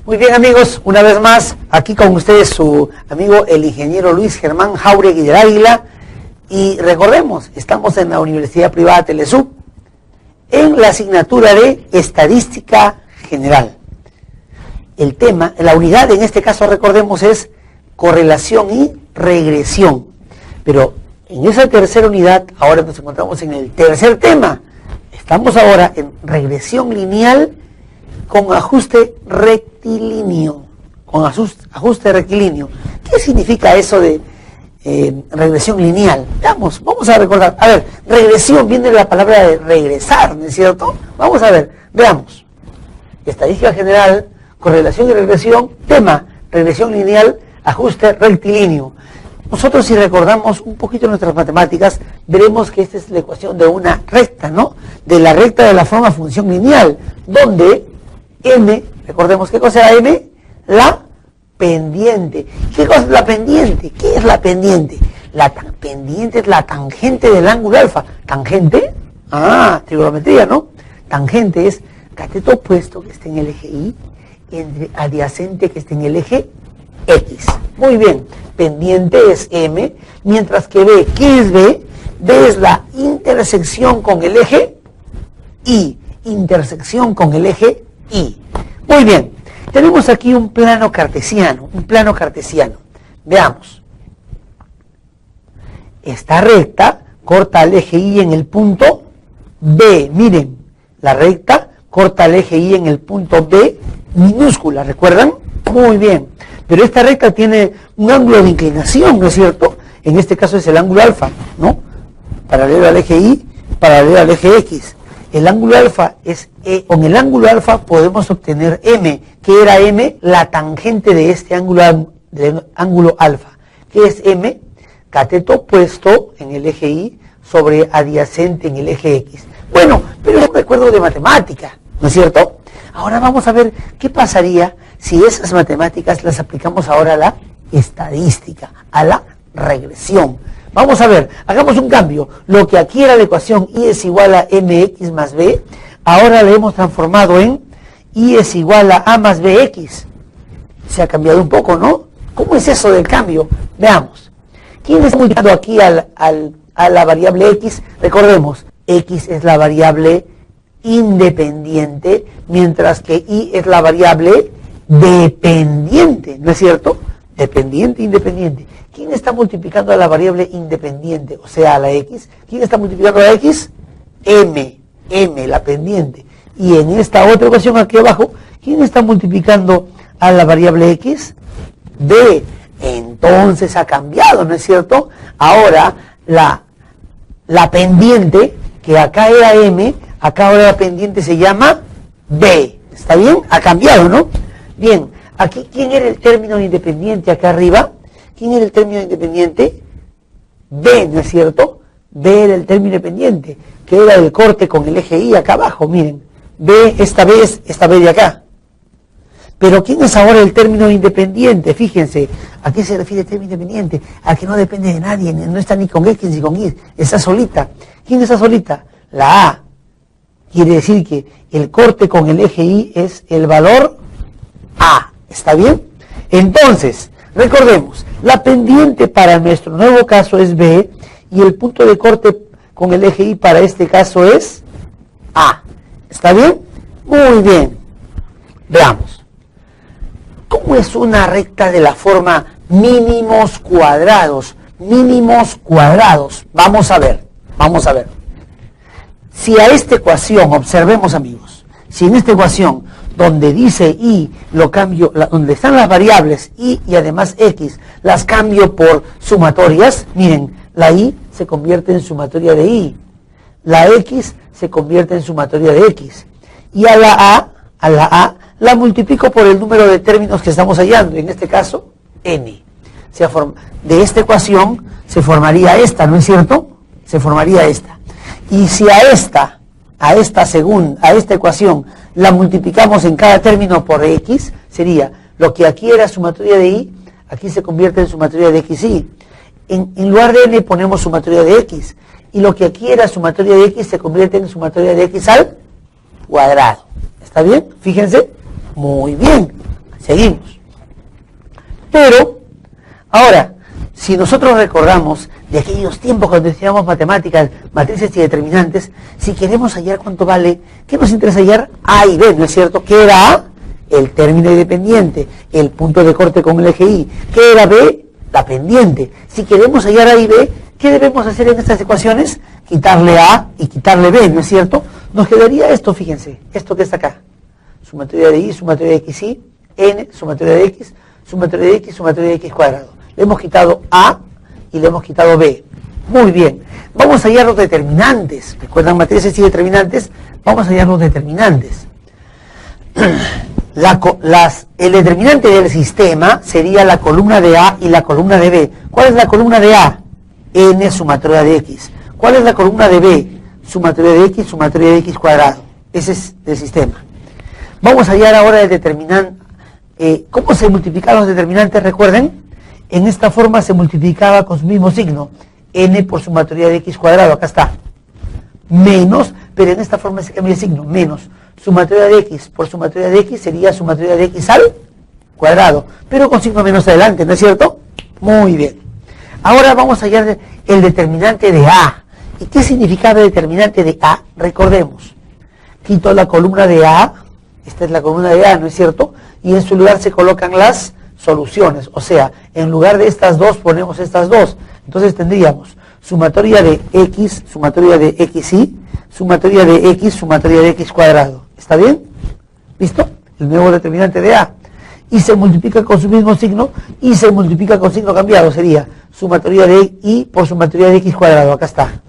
Muy bien, amigos, una vez más, aquí con ustedes su amigo el ingeniero Luis Germán Jáuregui del Águila. Y recordemos, estamos en la Universidad Privada Telesub, en la asignatura de Estadística General. El tema, la unidad en este caso, recordemos, es correlación y regresión. Pero en esa tercera unidad, ahora nos encontramos en el tercer tema. Estamos ahora en regresión lineal con ajuste rectilíneo. Con ajuste rectilíneo. ¿Qué significa eso de regresión lineal? Vamos a recordar. A ver, regresión viene de la palabra de regresar, ¿no es cierto? Vamos a ver, veamos. Estadística general, correlación y regresión, tema, regresión lineal, ajuste rectilíneo. Nosotros, si recordamos un poquito nuestras matemáticas, veremos que esta es la ecuación de una recta, ¿no? De la recta de la forma función lineal, donde m, recordemos qué cosa era m, la pendiente. ¿Qué cosa es la pendiente? ¿Qué es la pendiente? La pendiente es la tangente del ángulo alfa. ¿Tangente? Ah, trigonometría, ¿no? Tangente es cateto opuesto que esté en el eje Y, entre adyacente que esté en el eje X. Muy bien, pendiente es M, mientras que B, ¿qué es B? B es la intersección con el eje Y, intersección con el eje Y. Muy bien, tenemos aquí un plano cartesiano, Veamos. Esta recta corta el eje Y en el punto B, miren, la recta corta el eje Y en el punto B minúscula, ¿recuerdan? Muy bien, pero esta recta tiene un ángulo de inclinación, ¿no es cierto? En este caso es el ángulo alfa, ¿no? Paralelo al eje Y, paralelo al eje X. El ángulo alfa es con el ángulo alfa podemos obtener M. ¿Qué era M? La tangente de este ángulo alfa. ¿Qué es M? Cateto opuesto en el eje Y sobre adyacente en el eje X. Bueno, pero es un recuerdo de matemática, ¿no es cierto? Ahora vamos a ver qué pasaría si esas matemáticas las aplicamos ahora a la estadística, a la regresión. Vamos a ver, hagamos un cambio. Lo que aquí era la ecuación Y es igual a mx más b, ahora la hemos transformado en Y es igual a a más bx. Se ha cambiado un poco, ¿no? ¿Cómo es eso del cambio? Veamos. ¿Quién está multiplicando aquí a la variable x? Recordemos, x es la variable independiente, mientras que y es la variable dependiente, ¿no es cierto? Dependiente, independiente. ¿Quién está multiplicando a la variable independiente, o sea, a la x? ¿Quién está multiplicando a la x? M, la pendiente. Y en esta otra ecuación aquí abajo, ¿quién está multiplicando a la variable x? B. Entonces ha cambiado, ¿no es cierto? Ahora, la pendiente, que acá era M, acá ahora la pendiente se llama B. ¿Está bien? Ha cambiado, ¿no? Bien, aquí, ¿quién era el término independiente acá arriba? ¿Quién era el término independiente? B, ¿no es cierto? B era el término independiente, que era el corte con el eje Y acá abajo, miren. B, esta B es esta B de acá. Pero ¿quién es ahora el término independiente? Fíjense, ¿a qué se refiere el término independiente? A que no depende de nadie, no está ni con X ni con Y, está solita. ¿Quién está solita? La A. Quiere decir que el corte con el eje Y es el valor A. ¿Está bien? Entonces, recordemos, la pendiente para nuestro nuevo caso es B y el punto de corte con el eje Y para este caso es A. ¿Está bien? Muy bien. Veamos. ¿Cómo es una recta de la forma mínimos cuadrados? Mínimos cuadrados. Vamos a ver. Si a esta ecuación, observemos amigos, si en esta ecuación donde dice Y, lo cambio, donde están las variables Y y además X, las cambio por sumatorias, miren, la Y se convierte en sumatoria de Y, la X se convierte en sumatoria de X, y a la A la multiplico por el número de términos que estamos hallando, en este caso, N. De esta ecuación se formaría esta, ¿no es cierto? Se formaría esta. Y si a esta ecuación la multiplicamos en cada término por X, sería lo que aquí era sumatoria de Y, aquí se convierte en sumatoria de XY. En lugar de N ponemos sumatoria de X, y lo que aquí era sumatoria de X se convierte en sumatoria de X al cuadrado. ¿Está bien? Fíjense. Muy bien. Seguimos. Pero, ahora, si nosotros recordamos de aquellos tiempos cuando estudiamos matemáticas, matrices y determinantes, si queremos hallar cuánto vale, ¿qué nos interesa hallar? A y B, ¿no es cierto? ¿Qué era A? El término independiente, el punto de corte con el eje Y. ¿Qué era B? La pendiente. Si queremos hallar A y B, ¿qué debemos hacer en estas ecuaciones? Quitarle A y quitarle B, ¿no es cierto? Nos quedaría esto, fíjense, esto que está acá. Sumatoria de Y, sumatoria de X, Y, N, sumatoria de X, sumatoria de X, sumatoria de X cuadrado. Le hemos quitado A y le hemos quitado B. Muy bien. Vamos a hallar los determinantes. ¿Recuerdan matrices y determinantes? Vamos a hallar los determinantes. El determinante del sistema sería la columna de A y la columna de B. ¿Cuál es la columna de A? N sumatoria de X. ¿Cuál es la columna de B? Sumatoria de X, sumatoria de X cuadrado. Ese es el sistema. Vamos a hallar ahora el determinante. ¿Cómo se multiplican los determinantes? Recuerden, en esta forma se multiplicaba con su mismo signo. N por sumatoria de X cuadrado, acá está. Menos, pero en esta forma se cambia el signo, menos. Sumatoria de X por sumatoria de X sería sumatoria de X al cuadrado, pero con signo menos adelante, ¿no es cierto? Muy bien. Ahora vamos a hallar el determinante de A. ¿Y qué significaba el determinante de A? Recordemos. Quito la columna de A, esta es la columna de A, ¿no es cierto? Y en su lugar se colocan las soluciones, o sea, en lugar de estas dos ponemos estas dos. Entonces tendríamos sumatoria de X, sumatoria de XY, sumatoria de X, sumatoria de X cuadrado. ¿Está bien? ¿Listo? El nuevo determinante de A. Y se multiplica con su mismo signo y se multiplica con signo cambiado. Sería sumatoria de Y por sumatoria de X cuadrado. Acá está.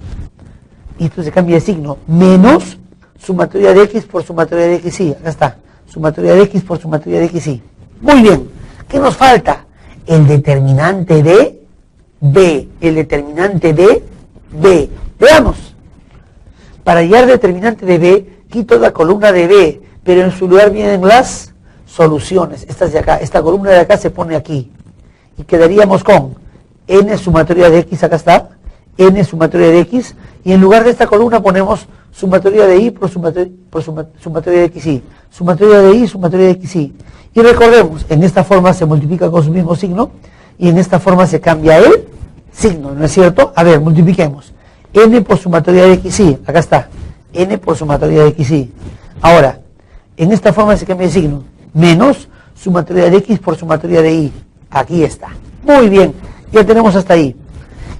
Y esto se cambia de signo. Menos sumatoria de X por sumatoria de XY. Acá está. Sumatoria de X por sumatoria de XY. Muy bien. ¿Qué nos falta? El determinante de B. El determinante de B. Veamos. Para hallar determinante de B, quito la columna de B, pero en su lugar vienen las soluciones. Estas de acá. Esta columna de acá se pone aquí. Y quedaríamos con N sumatoria de X, acá está. N sumatoria de X. Y en lugar de esta columna ponemos sumatoria de Y por sumatoria de XY. Sumatoria de Y, sumatoria de XY. Y recordemos, en esta forma se multiplica con su mismo signo y en esta forma se cambia el signo, ¿no es cierto? A ver, multipliquemos. N por sumatoria de XY, acá está. N por sumatoria de XY. Ahora, en esta forma se cambia el signo. Menos sumatoria de X por sumatoria de Y. Aquí está. Muy bien, ya tenemos hasta ahí.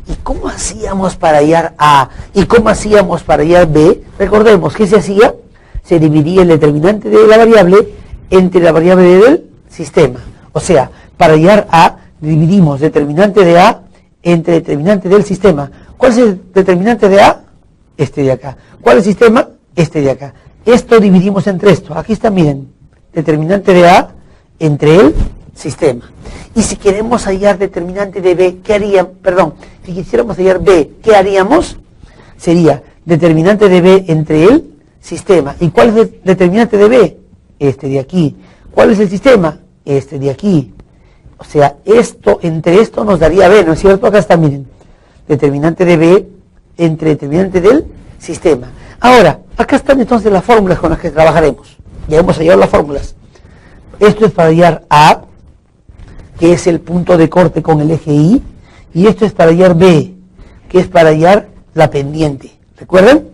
¿Y cómo hacíamos para hallar A? ¿Y cómo hacíamos para hallar B? Recordemos, ¿qué se hacía? Se dividía el determinante de la variable entre la variable del sistema. O sea, para hallar A, dividimos determinante de A entre determinante del sistema. ¿Cuál es el determinante de A? Este de acá. ¿Cuál es el sistema? Este de acá. Esto dividimos entre esto. Aquí está, miren. Determinante de A entre el sistema. Y si queremos hallar determinante de B, ¿qué haríamos? Perdón, si quisiéramos hallar B, ¿qué haríamos? Sería determinante de B entre el sistema. ¿Y cuál es el determinante de B? Este de aquí. ¿Cuál es el sistema? Este de aquí. O sea, esto entre esto nos daría B, ¿no es cierto? Acá está, miren. Determinante de B entre determinante del sistema. Ahora, acá están entonces las fórmulas con las que trabajaremos. Ya hemos hallado las fórmulas. Esto es para hallar A, que es el punto de corte con el eje Y, y esto es para hallar B, que es para hallar la pendiente. ¿Recuerdan?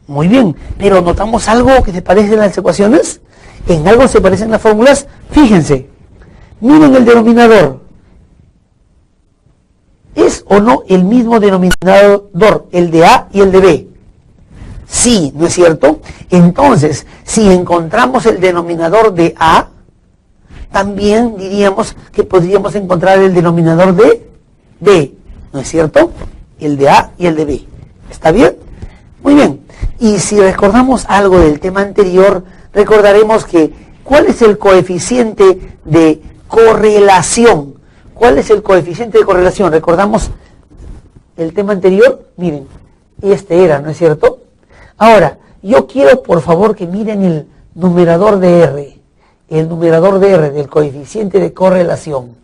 Muy bien, pero ¿notamos algo que se parece en las ecuaciones? ¿En algo se parecen las fórmulas? Fíjense, miren el denominador. ¿Es o no el mismo denominador, el de A y el de B? Sí, ¿no es cierto? Entonces, si encontramos el denominador de A, también diríamos que podríamos encontrar el denominador de B, ¿no es cierto? El de A y el de B. ¿Está bien? Muy bien. Y si recordamos algo del tema anterior, recordaremos que ¿cuál es el coeficiente de correlación? ¿Cuál es el coeficiente de correlación? ¿Recordamos el tema anterior? Miren, este era, ¿no es cierto? Ahora, yo quiero por favor que miren el numerador de R. El numerador de R del coeficiente de correlación.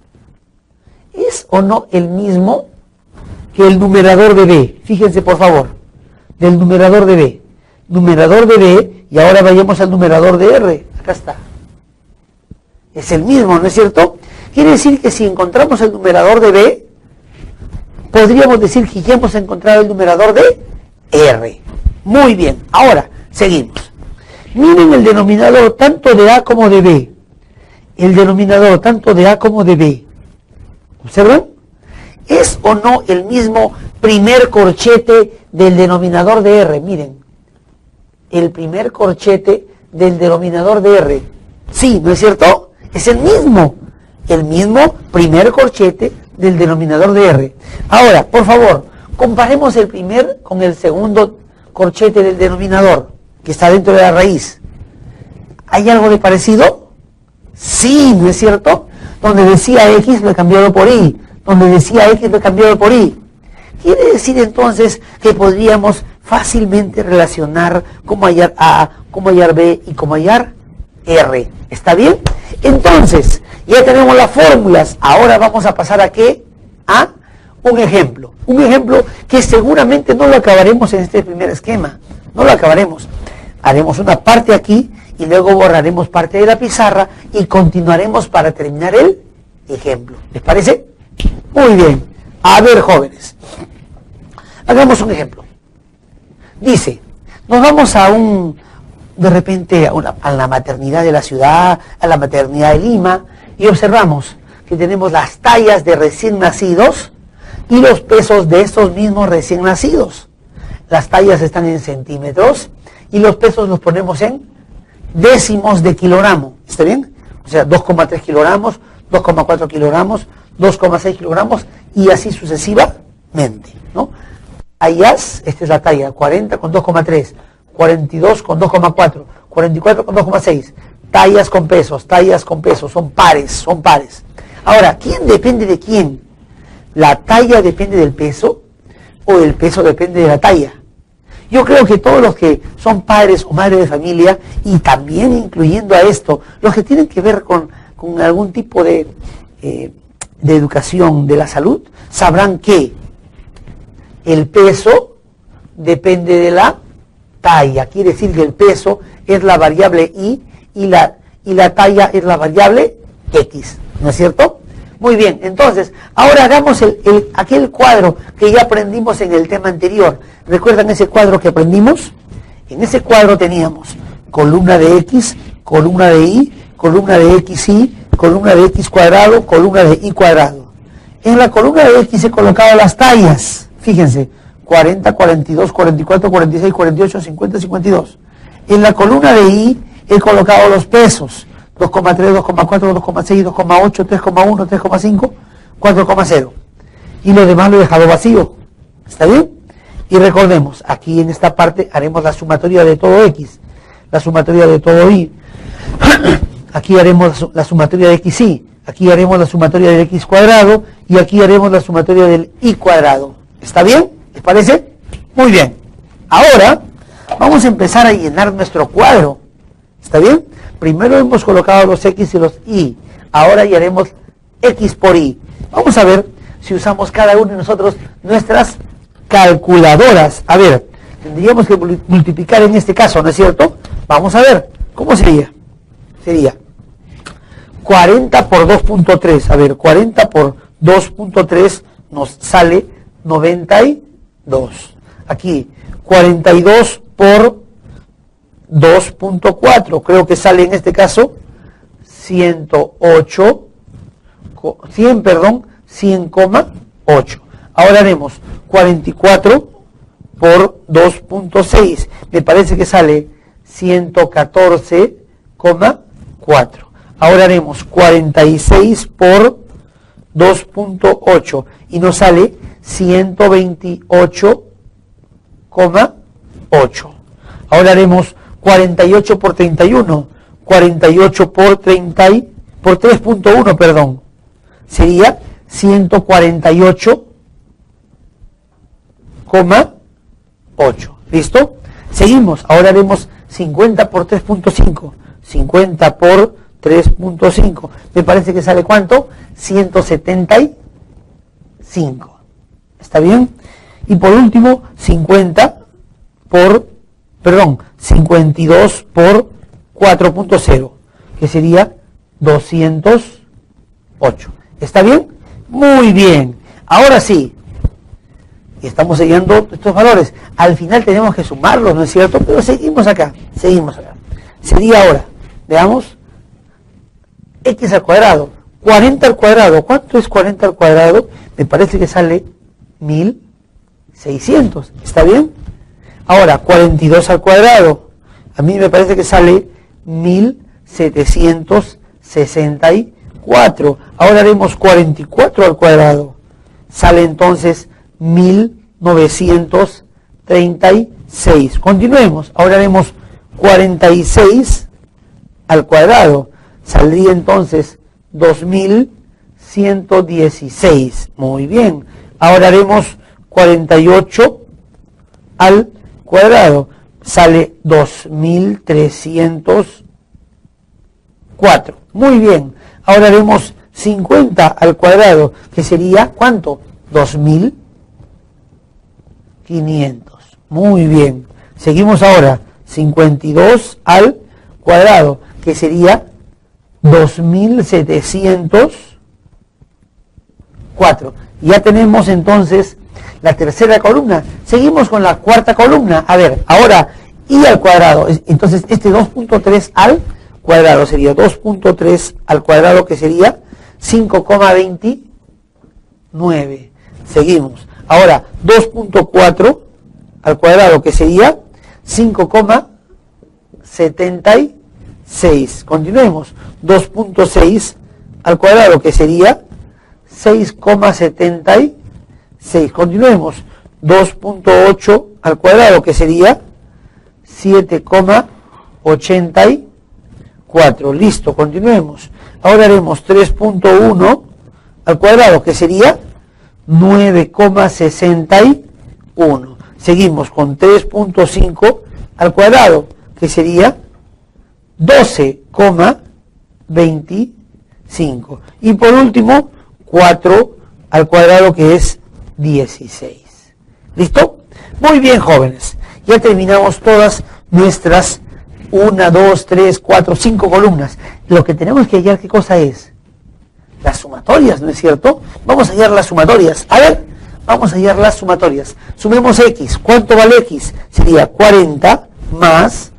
¿Es o no el mismo que el numerador de B? Fíjense por favor, del numerador de B. Numerador de B, y ahora vayamos al numerador de R. Acá está. Es el mismo, ¿no es cierto? Quiere decir que si encontramos el numerador de B, podríamos decir que ya hemos encontrado el numerador de R. Muy bien, ahora seguimos. Miren el denominador tanto de A como de B. El denominador tanto de A como de B. ¿Observan? ¿Es o no el mismo primer corchete del denominador de R? Miren, el primer corchete del denominador de R. Sí, ¿no es cierto? Es el mismo primer corchete del denominador de R. Ahora, por favor, comparemos el primer con el segundo corchete del denominador, que está dentro de la raíz. ¿Hay algo de parecido? Sí, ¿no es cierto? Donde decía X lo he cambiado por Y. Donde decía X lo he cambiado por Y. Quiere decir entonces que podríamos fácilmente relacionar cómo hallar A, cómo hallar B y cómo hallar R. ¿Está bien? Entonces, ya tenemos las fórmulas. Ahora vamos a pasar a ¿qué? A un ejemplo. Un ejemplo que seguramente no lo acabaremos en este primer esquema. No lo acabaremos. Haremos una parte aquí y luego borraremos parte de la pizarra y continuaremos para terminar el ejemplo. ¿Les parece? Muy bien. A ver, jóvenes. Hagamos un ejemplo. Dice, nos vamos de repente a la maternidad de la ciudad, a la maternidad de Lima, y observamos que tenemos las tallas de recién nacidos y los pesos de estos mismos recién nacidos. Las tallas están en centímetros y los pesos los ponemos en décimos de kilogramo. ¿Está bien? O sea, 2,3 kilogramos, 2,4 kilogramos, 2,6 kilogramos y así sucesivamente, ¿no? Tallas, esta es la talla, 40 con 2,3, 42 con 2,4, 44 con 2,6. Tallas con pesos, son pares. Ahora, ¿quién depende de quién? ¿La talla depende del peso o el peso depende de la talla? Yo creo que todos los que son padres o madres de familia, y también incluyendo a esto, los que tienen que ver con algún tipo de educación de la salud, sabrán que el peso depende de la talla. Quiere decir que el peso es la variable y la talla es la variable X. ¿No es cierto? Muy bien, entonces, ahora hagamos aquel cuadro que ya aprendimos en el tema anterior. ¿Recuerdan ese cuadro que aprendimos? En ese cuadro teníamos columna de X, columna de Y, columna de XY, columna de X cuadrado, columna de Y cuadrado. En la columna de X he colocado las tallas. Fíjense, 40, 42, 44, 46, 48, 50, 52. En la columna de Y he colocado los pesos. 2,3, 2,4, 2,6, 2,8, 3,1, 3,5, 4,0. Y lo demás lo he dejado vacío. ¿Está bien? Y recordemos, aquí en esta parte haremos la sumatoria de todo X, la sumatoria de todo Y. Aquí haremos la sumatoria de XY, aquí haremos la sumatoria del X cuadrado y aquí haremos la sumatoria del Y cuadrado. ¿Está bien? ¿Les parece? Muy bien. Ahora vamos a empezar a llenar nuestro cuadro. ¿Está bien? Primero hemos colocado los X y los Y. Ahora ya haremos X por Y. Vamos a ver si usamos cada uno de nosotros nuestras calculadoras. A ver, tendríamos que multiplicar en este caso, ¿no es cierto? Vamos a ver, ¿cómo sería? Sería 40 por 2.3. A ver, 40 por 2.3 nos sale 92. Aquí, 42 por 2.4, creo que sale en este caso 100,8. Ahora haremos 44 por 2.6, me parece que sale 114,4. Ahora haremos 46 por 2.8 y nos sale 128,8. Ahora haremos 48 por 31, 48 por 3.1, perdón, sería 148,8. ¿Listo? Seguimos, ahora haremos 50 por 3.5, 50 por 3.5, me parece que sale ¿cuánto? 175. ¿Está bien? Y por último, 52 por 4.0, que sería 208. ¿Está bien? Muy bien. Ahora sí. Estamos siguiendo estos valores. Al final tenemos que sumarlos, ¿no es cierto? Pero seguimos acá. Sería ahora, veamos, x al cuadrado. 40 al cuadrado. ¿Cuánto es 40 al cuadrado? Me parece que sale 1600. ¿Está bien? Ahora, 42 al cuadrado. A mí me parece que sale 1764. Ahora haremos 44 al cuadrado. Sale entonces 1936. Continuemos. Ahora haremos 46 al cuadrado. Saldría entonces 2116. Muy bien. Ahora haremos 48 al cuadrado. Sale 2304. Muy bien. Ahora haremos 50 al cuadrado, que sería, ¿cuánto? 2500. Muy bien. Seguimos ahora. 52 al cuadrado, que sería 2704. Ya tenemos entonces la tercera columna. Seguimos con la cuarta columna. A ver, ahora y al cuadrado. Entonces este 2.3 al cuadrado sería 2.3 al cuadrado, que sería 5,29. Seguimos. Ahora 2.4 al cuadrado, que sería 5,76. Continuemos. 2.6 al cuadrado, que sería 6,76. Continuemos. 2.8 al cuadrado, que sería 7,84. Listo, continuemos. Ahora haremos 3.1 al cuadrado, que sería 9,61. Seguimos con 3.5 al cuadrado, que sería 12,25. Y por último, 4 al cuadrado, que es 16. ¿Listo? Muy bien, jóvenes. Ya terminamos todas nuestras 1, 2, 3, 4, 5 columnas. Lo que tenemos que hallar, ¿qué cosa es? Las sumatorias, ¿no es cierto? Vamos a hallar las sumatorias. A ver, vamos a hallar las sumatorias. Sumemos x. ¿Cuánto vale x? Sería 40 más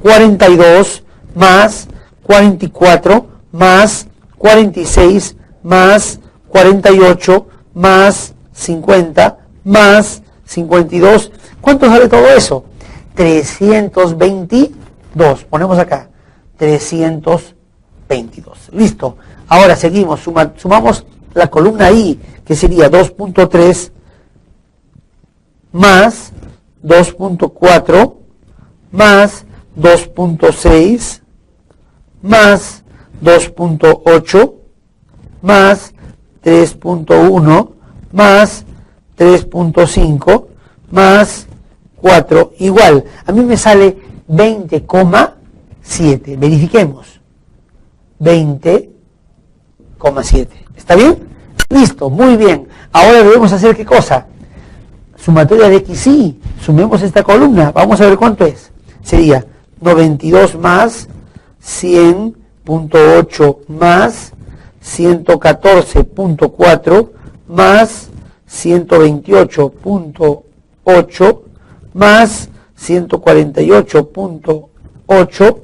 42 más 44 más 46 más 48 más 50 más 52. ¿Cuánto sale todo eso? 322. Ponemos acá 322. Listo. Ahora seguimos. Sumamos la columna I, que sería 2.3 más 2.4 más 2.6 más 2.8 más 3.1 más 3.5 más 4 igual. A mí me sale 20,7. Verifiquemos. 20,7. ¿Está bien? Listo, muy bien. Ahora debemos hacer ¿qué cosa? Sumatoria de x y. Sumemos esta columna. Vamos a ver cuánto es. Sería 92 más 100.8 más 114.4 más 128.8 más 148.8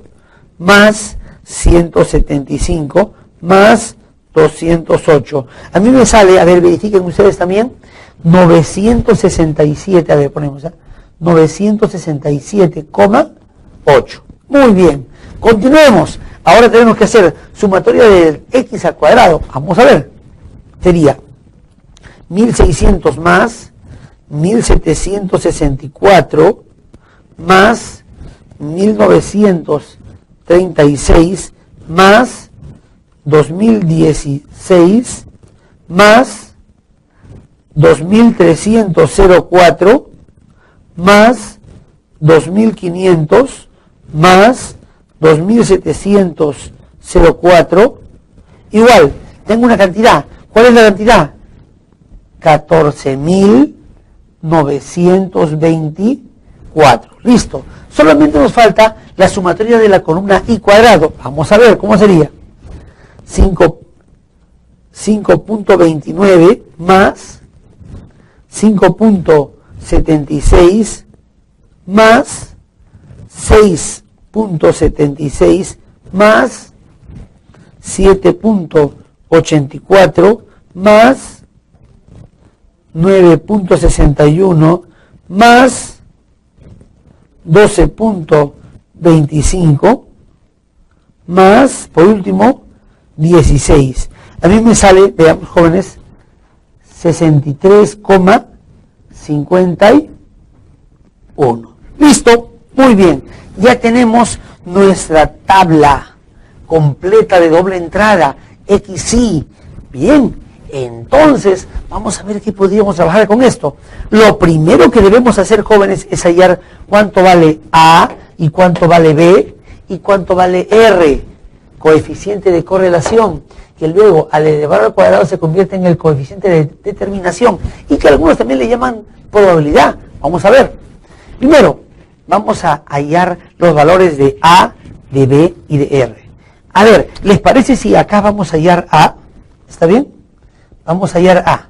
más 175 más 208. A mí me sale, a ver, verifiquen ustedes también, 967, a ver, ponemos, 967,8. Muy bien, continuemos. Ahora tenemos que hacer sumatoria del x al cuadrado. Vamos a ver. Sería 1600 más 1764 más 1936 más 2016 más 2304 más 2500 más 2704, igual, tengo una cantidad. ¿Cuál es la cantidad? 14.924. Listo. Solamente nos falta la sumatoria de la columna i cuadrado. Vamos a ver cómo sería. 5.29 más 5.76 más 6.76 más 7.84 más 9.61 más 12.25 más, por último, 16. A mí me sale, veamos jóvenes, 63,51. Listo, muy bien. Ya tenemos nuestra tabla completa de doble entrada, XY. Bien, entonces vamos a ver qué podríamos trabajar con esto. Lo primero que debemos hacer, jóvenes, es hallar cuánto vale A y cuánto vale B y cuánto vale R, coeficiente de correlación, que luego al elevar al cuadrado se convierte en el coeficiente de determinación y que algunos también le llaman probabilidad. Vamos a ver. Primero, vamos a hallar los valores de A, de B y de R. A ver, ¿les parece si acá vamos a hallar A? ¿Está bien? Vamos a hallar A.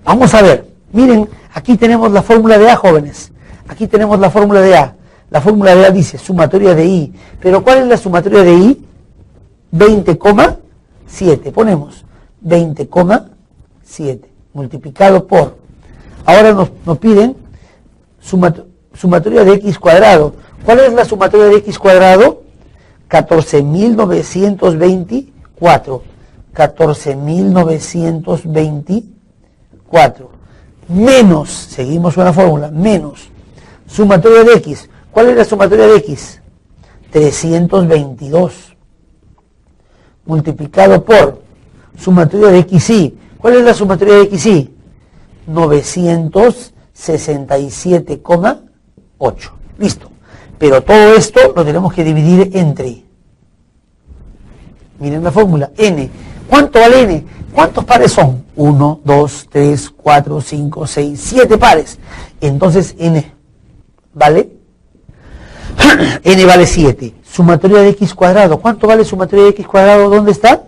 Vamos a ver. Miren, aquí tenemos la fórmula de A, jóvenes. Aquí tenemos la fórmula de A. La fórmula de A dice sumatoria de I. ¿Pero cuál es la sumatoria de I? 20,7. Ponemos 20,7 multiplicado por. Ahora nos piden sumatoria de X cuadrado. ¿Cuál es la sumatoria de X cuadrado? 14.924. 14.924. Menos, seguimos con la fórmula, menos sumatoria de X. ¿Cuál es la sumatoria de X? 322. Multiplicado por sumatoria de XY. ¿Cuál es la sumatoria de XY? 967,8. Listo. Pero todo esto lo tenemos que dividir entre, miren la fórmula, N. ¿Cuánto vale N? ¿Cuántos pares son? 1, 2, 3, 4, 5, 6, 7 pares. Entonces N vale N vale 7. Sumatoria de X cuadrado. ¿Cuánto vale sumatoria de X cuadrado? ¿Dónde está?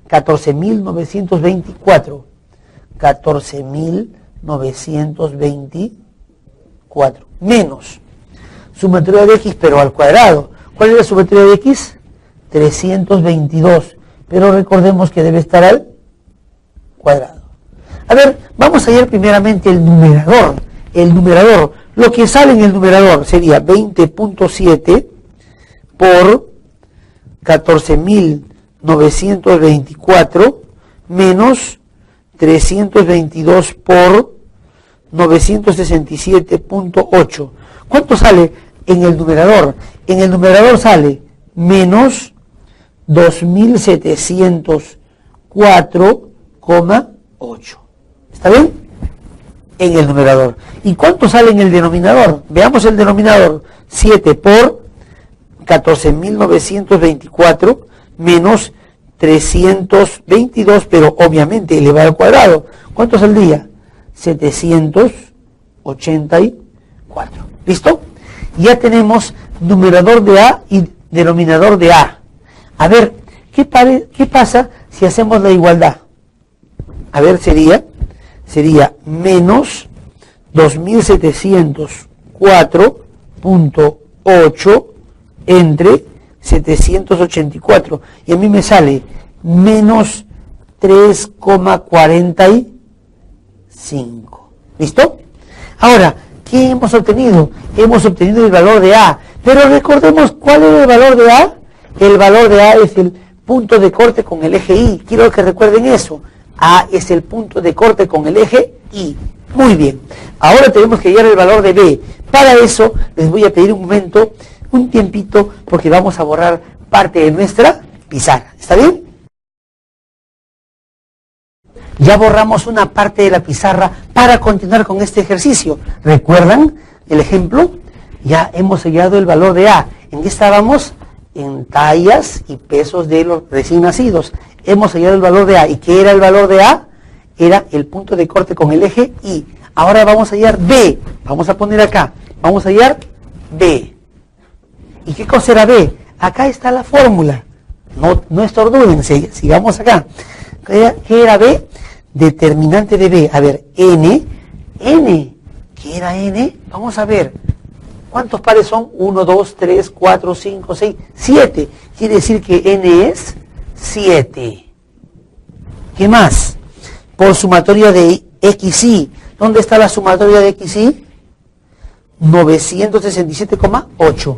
14.924. 14.924. Menos sumatoria de X, pero al cuadrado. ¿Cuál es la sumatoria de X? 322. Pero recordemos que debe estar al cuadrado. A ver, vamos a hallar primeramente el numerador. El numerador. Lo que sale en el numerador sería 20.7 por 14.924 menos 322 por 967.8. ¿Cuánto sale en el numerador? En el numerador sale menos 2.704,8. ¿Está bien? En el numerador. ¿Y cuánto sale en el denominador? Veamos el denominador. 7 por 14.924 menos 322, pero obviamente elevado al cuadrado. ¿Cuánto saldría? 784. ¿Listo? Ya tenemos numerador de A y denominador de A. A ver, ¿qué pasa si hacemos la igualdad? A ver, sería menos 2.704.8 entre 784. Y a mí me sale menos 3,45. ¿Listo? Ahora, ¿qué hemos obtenido? Hemos obtenido el valor de A. Pero recordemos cuál es el valor de A. El valor de A es el punto de corte con el eje Y. Quiero que recuerden eso. A es el punto de corte con el eje Y. Muy bien. Ahora tenemos que hallar el valor de B. Para eso les voy a pedir un momento, un tiempito, porque vamos a borrar parte de nuestra pizarra. ¿Está bien? Ya borramos una parte de la pizarra para continuar con este ejercicio. ¿Recuerdan el ejemplo? Ya hemos hallado el valor de A. ¿En qué estábamos? En tallas y pesos de los recién nacidos. Hemos hallado el valor de A. ¿Y qué era el valor de A? Era el punto de corte con el eje Y. Ahora vamos a hallar B. Vamos a poner acá. Vamos a hallar B. ¿Y qué cosa era B? Acá está la fórmula. No estordúdense, sigamos acá. ¿Qué era B? Determinante de B. A ver, N. ¿Qué era N? Vamos a ver. ¿Cuántos pares son? 1, 2, 3, 4, 5, 6, 7. Quiere decir que N es 7. ¿Qué más? Por sumatoria de XY. ¿Dónde está la sumatoria de XY? 967,8.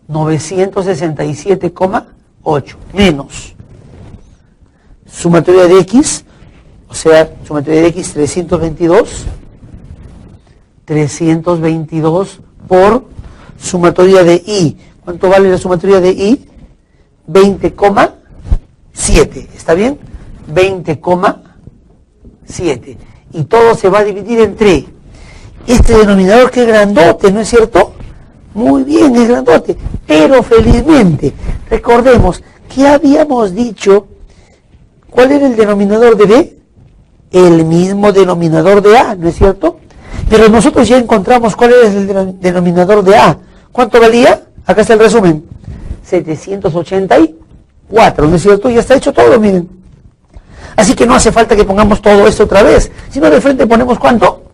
967,8 menos sumatoria de X, o sea, sumatoria de X 322 por sumatoria de Y. ¿Cuánto vale la sumatoria de Y? 20,7. ¿Está bien? 20,7. Y todo se va a dividir entre este denominador que es grandote, ¿no es cierto? Muy bien, es grandote. Pero felizmente, recordemos que habíamos dicho, ¿cuál era el denominador de B? El mismo denominador de A, ¿no es cierto? Pero nosotros ya encontramos cuál es el denominador de A. ¿Cuánto valía? Acá está el resumen. 784, ¿no es cierto? Ya está hecho todo, miren. Así que no hace falta que pongamos todo esto otra vez, sino de frente ponemos ¿cuánto?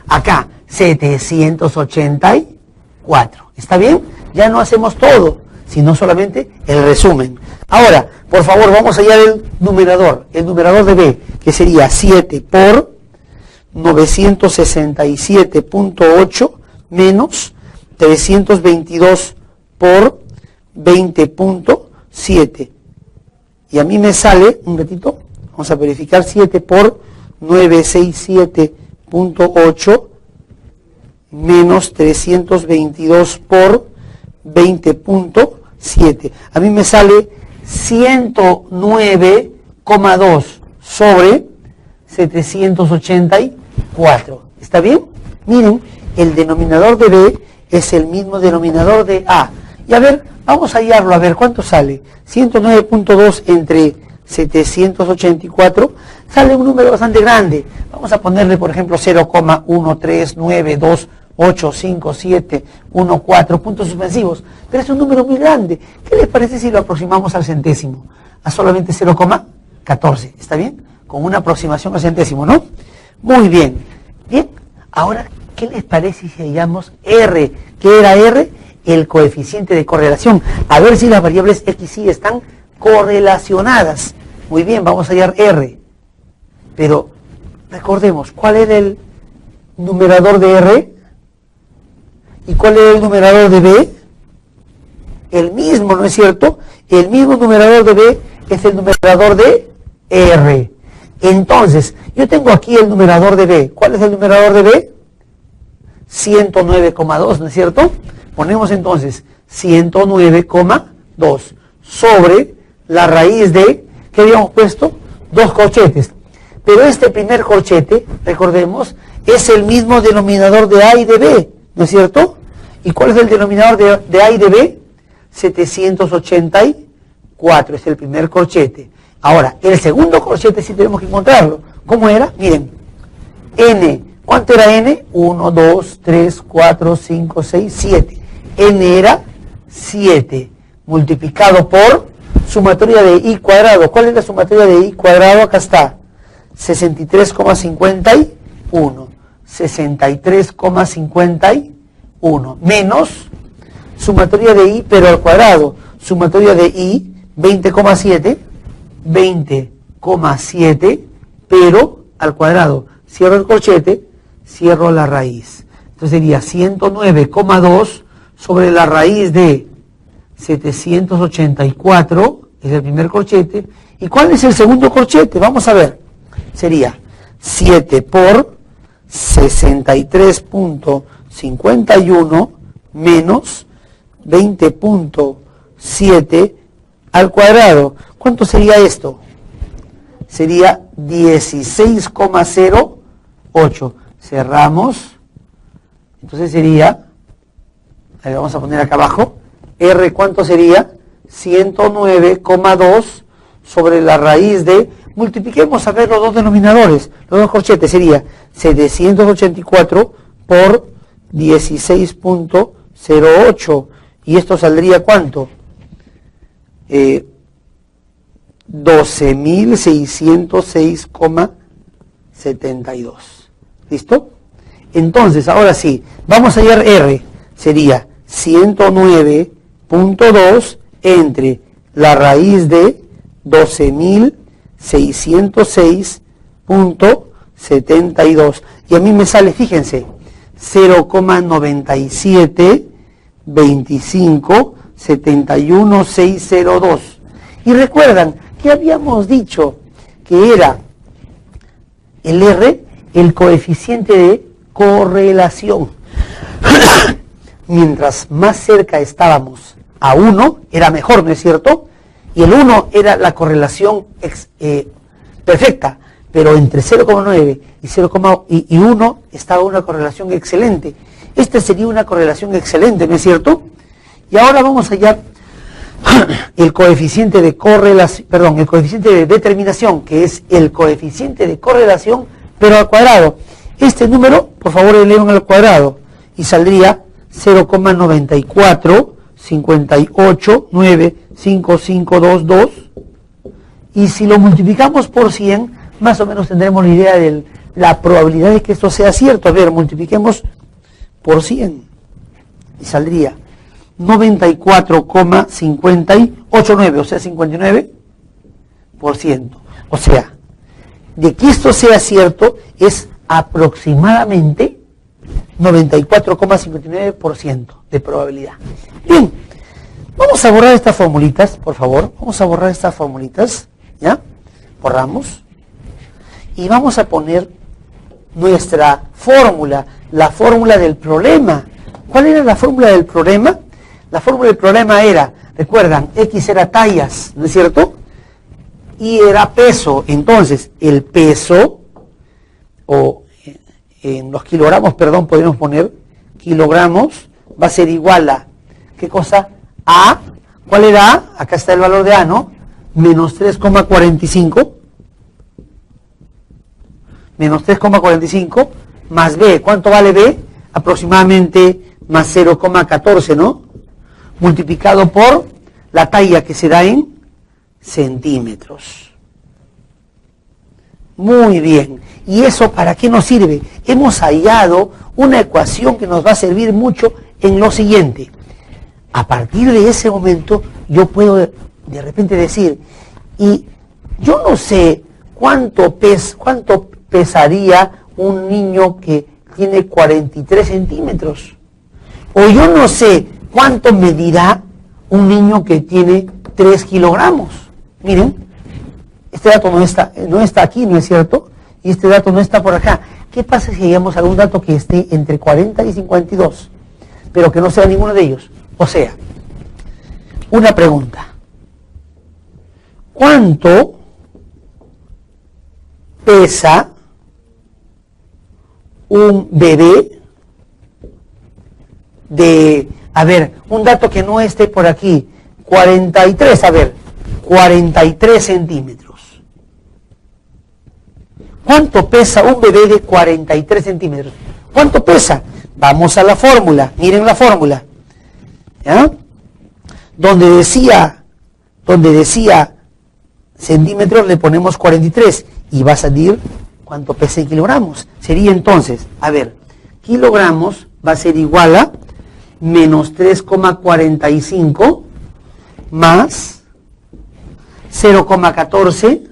Acá, 784. ¿Está bien? Ya no hacemos todo, sino solamente el resumen. Ahora, por favor, vamos a hallar el numerador de B, que sería 7 por 967.8 menos 322 por 20.7. Y a mí me sale, un ratito, vamos a verificar, 7 por 967.8 menos 322 por 20.7. A mí me sale 109,2 sobre 784. ¿Está bien? Miren, el denominador de B es el mismo denominador de A. Y a ver, vamos a hallarlo, a ver cuánto sale. 109.2 entre 784, sale un número bastante grande. Vamos a ponerle, por ejemplo, 0,13928557114, puntos suspensivos. Pero es un número muy grande. ¿Qué les parece si lo aproximamos al centésimo? A solamente 0,14. ¿Está bien? Con una aproximación al centésimo, ¿no? Muy bien. Bien, ahora, ¿qué les parece si hallamos R? ¿Qué era R? El coeficiente de correlación. A ver si las variables X y Y están correlacionadas. Muy bien, vamos a hallar R. Pero recordemos, ¿cuál era el numerador de R? ¿Y cuál era el numerador de B? El mismo, ¿no es cierto? El mismo numerador de B es el numerador de R. Entonces, yo tengo aquí el numerador de B. ¿Cuál es el numerador de B? 109,2, ¿no es cierto? Ponemos entonces 109,2 sobre la raíz de, ¿qué habíamos puesto? 2 corchetes. Pero este primer corchete, recordemos, es el mismo denominador de A y de B, ¿no es cierto? ¿Y cuál es el denominador de A y de B? 784, es el primer corchete. Ahora, el segundo corchete sí tenemos que encontrarlo. ¿Cómo era? Miren, N. ¿Cuánto era N? 1, 2, 3, 4, 5, 6, 7. N era 7, multiplicado por sumatoria de I cuadrado. ¿Cuál es la sumatoria de I cuadrado? Acá está. 63,51. 63,51. Menos sumatoria de I, pero al cuadrado. Sumatoria de I, 20,7. 20,7, pero al cuadrado. Cierro el corchete, cierro la raíz. Entonces sería 109,2 sobre la raíz de 784, es el primer corchete. ¿Y cuál es el segundo corchete? Vamos a ver. Sería 7 por 63.51 menos 20.7 al cuadrado. ¿Cuánto sería esto? Sería 16,08. Cerramos. Entonces sería, ahí vamos a poner acá abajo, R, ¿cuánto sería? 109,2 sobre la raíz de, multipliquemos a ver los dos denominadores, los dos corchetes, sería 784 por 16,08. ¿Y esto saldría cuánto? 12.606,72. ¿Listo? Entonces, ahora sí, vamos a hallar R. Sería 109.2 entre la raíz de 12.606.72. Y a mí me sale, fíjense, 0,952571,602. Y recuerdan que habíamos dicho que era el R el coeficiente de correlación. Mientras más cerca estábamos a 1, era mejor, ¿no es cierto? Y el 1 era la correlación perfecta, pero entre 0,9 y 1 estaba una correlación excelente. Esta sería una correlación excelente, ¿no es cierto? Y ahora vamos a hallar el coeficiente de correlación, perdón, el coeficiente de determinación, que es el coeficiente de correlación, pero al cuadrado. Este número, por favor, eleven al cuadrado y saldría 0,945895522. Y si lo multiplicamos por 100, más o menos tendremos la idea de la probabilidad de que esto sea cierto. A ver, multipliquemos por 100 y saldría 94,589, o sea, 59%. O sea, de que esto sea cierto es aproximadamente 94,59% de probabilidad. Bien, vamos a borrar estas formulitas, por favor. Vamos a borrar estas formulitas, ¿ya? Borramos. Y vamos a poner nuestra fórmula, la fórmula del problema. ¿Cuál era la fórmula del problema? La fórmula del problema era, recuerdan, X era tallas, ¿no es cierto? Y era peso. Entonces, el peso, o en los kilogramos, perdón, podemos poner kilogramos, va a ser igual a, ¿qué cosa? A, ¿cuál era A? Acá está el valor de A, ¿no? Menos 3,45, menos 3,45, más B, ¿cuánto vale B? Aproximadamente más 0,14, ¿no? Multiplicado por la talla que se da en centímetros. Muy bien. ¿Y eso para qué nos sirve? Hemos hallado una ecuación que nos va a servir mucho en lo siguiente. A partir de ese momento yo puedo de repente decir, y yo no sé cuánto pesaría un niño que tiene 43 centímetros. O yo no sé cuánto medirá un niño que tiene 3 kilogramos. Miren, este dato no está aquí, ¿no es cierto? Y este dato no está por acá. ¿Qué pasa si hallamos algún dato que esté entre 40 y 52, pero que no sea ninguno de ellos? O sea, una pregunta. ¿Cuánto pesa un bebé de, a ver, un dato que no esté por aquí, 43, a ver, 43 centímetros? ¿Cuánto pesa un bebé de 43 centímetros? ¿Cuánto pesa? Vamos a la fórmula, miren la fórmula, ¿ya? Donde decía centímetros le ponemos 43 y va a salir cuánto pesa en kilogramos. Sería entonces, a ver, kilogramos va a ser igual a menos 3,45 más 0,14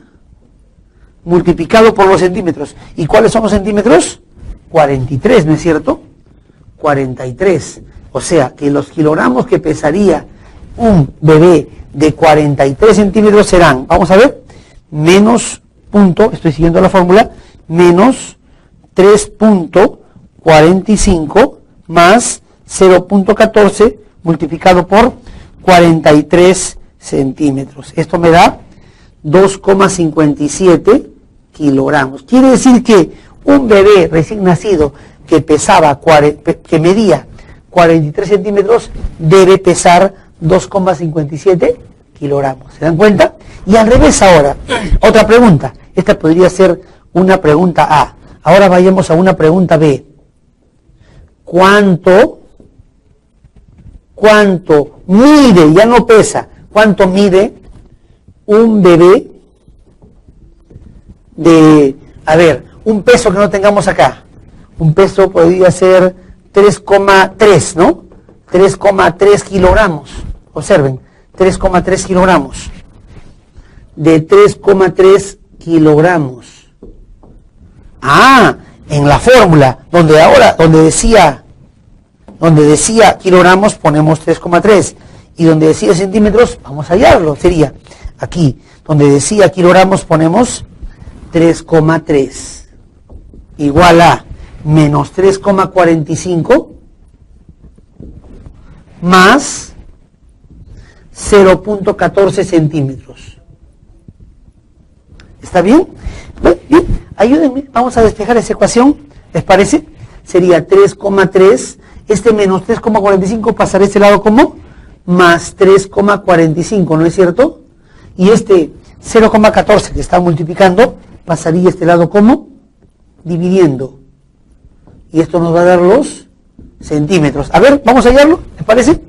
multiplicado por los centímetros. ¿Y cuáles son los centímetros? 43, ¿no es cierto? 43. O sea, que los kilogramos que pesaría un bebé de 43 centímetros serán, vamos a ver, menos punto, estoy siguiendo la fórmula, menos 3.45 más 0.14 multiplicado por 43 centímetros. Esto me da 2,57 kilogramos. Quiere decir que un bebé recién nacido que medía 43 centímetros debe pesar 2,57 kilogramos. ¿Se dan cuenta? Y al revés ahora, otra pregunta. Esta podría ser una pregunta A. Ahora vayamos a una pregunta B. ¿Cuánto mide, ya no pesa, ¿Cuánto mide un bebé de, a ver, un peso que no tengamos acá? Un peso podría ser 3,3, ¿no? 3,3 kilogramos. Observen, 3,3 kilogramos. De 3,3 kilogramos. Ah, en la fórmula, donde decía kilogramos, ponemos 3,3. Y donde decía centímetros, vamos a hallarlo. Sería aquí, donde decía kilogramos, ponemos 3,3. Igual a menos 3,45 más 0.14 centímetros. ¿Está bien? Bien, ayúdenme, vamos a despejar esa ecuación, ¿les parece? Sería 3,3, este menos 3,45 pasará a este lado como más 3,45, ¿no es cierto? Y este 0,14 que está multiplicando pasaría a este lado como dividiendo. Y esto nos va a dar los centímetros. A ver, vamos a hallarlo, ¿les parece?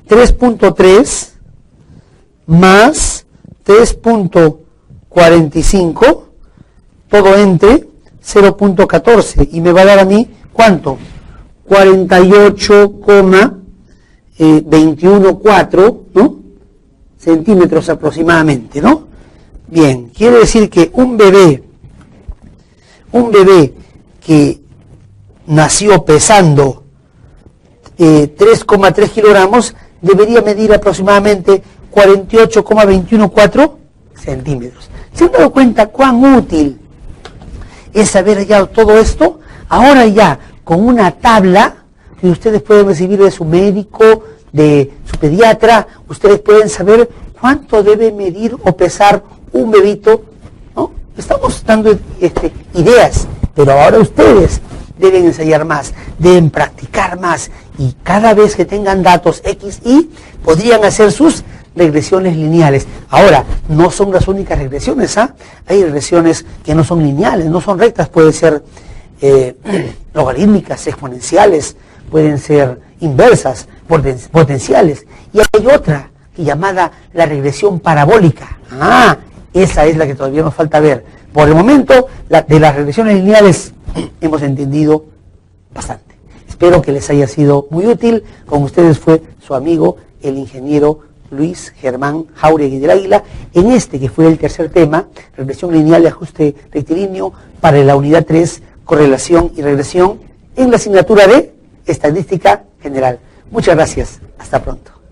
3.3 más 3.45, todo entre 0.14, y me va a dar a mí, ¿cuánto? 48,214, ¿no? Centímetros aproximadamente, ¿no? Bien, quiere decir que un bebé que nació pesando 3,3 kilogramos debería medir aproximadamente 48,214 centímetros. ¿Se han dado cuenta cuán útil es haber hallado todo esto? Ahora ya, con una tabla que ustedes pueden recibir de su médico, de su pediatra, ustedes pueden saber cuánto debe medir o pesar un bebito, ¿no? Estamos dando ideas, pero ahora ustedes deben ensayar más, deben practicar más, y cada vez que tengan datos X, Y, podrían hacer sus regresiones lineales. Ahora, no son las únicas regresiones, ¿ah? Hay regresiones que no son lineales, no son rectas, pueden ser logarítmicas, exponenciales, pueden ser inversas, potenciales, y hay otra llamada la regresión parabólica. Ah, esa es la que todavía nos falta ver. Por el momento, de las regresiones lineales hemos entendido bastante. Espero que les haya sido muy útil. Con ustedes fue su amigo, el ingeniero Luis Germán Jáuregui del Águila, en este que fue el tercer tema, regresión lineal y ajuste rectilíneo para la unidad 3, correlación y regresión, en la asignatura de Estadística General. Muchas gracias. Hasta pronto.